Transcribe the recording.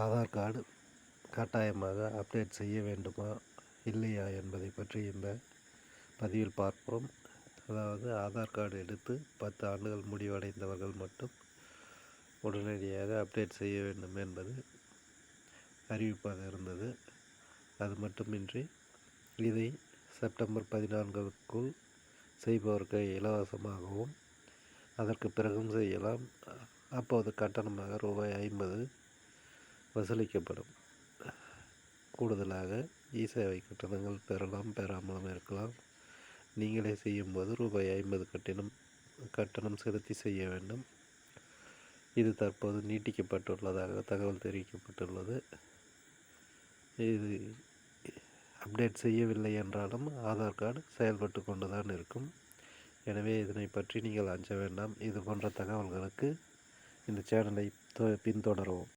Aadhaar card கட்டாயமாக update செய்ய வேண்டுமா இல்லையா என்பதை பற்றி இந்த பதிவில் பார்ப்போம். அதாவது ஆதார் கார்டு எடுத்து 10 ஆண்டுகள் முடிவடைந்தவர்கள் மட்டும் உடனடியாக அப்டேட் செய்ய வேண்டும் என்பது அறிவிப்பாக இருந்தது. அது மட்டுமின்றி இதை செப்டம்பர் 14க்குள் செய்பவருக்கு இலவசமாகவும் அதற்கு பிறகும் செய்யலாம். அப்போது கட்டணமாக ரூபாய் 50 வசூலிக்கப்படும். கூடுதலாக இ-சேவை கட்டணங்கள் பெறலாம், பெறாமலும் இருக்கலாம். நீங்களே செய்யும்போது ரூபாய் 50 கட்டணம் செலுத்தி செய்ய வேண்டும். இது தற்போது நீட்டிக்கப்பட்டுள்ளதாக தகவல் தெரிவிக்கப்பட்டுள்ளது. இது அப்டேட் செய்யவில்லை என்றாலும் ஆதார் கார்டு செயல்பட்டு கொண்டு தான் இருக்கும். எனவே இதனை பற்றி நீங்கள் அஞ்ச வேண்டாம். இது போன்ற தகவல்களுக்கு இந்த சேனலை பின்தொடரவும்.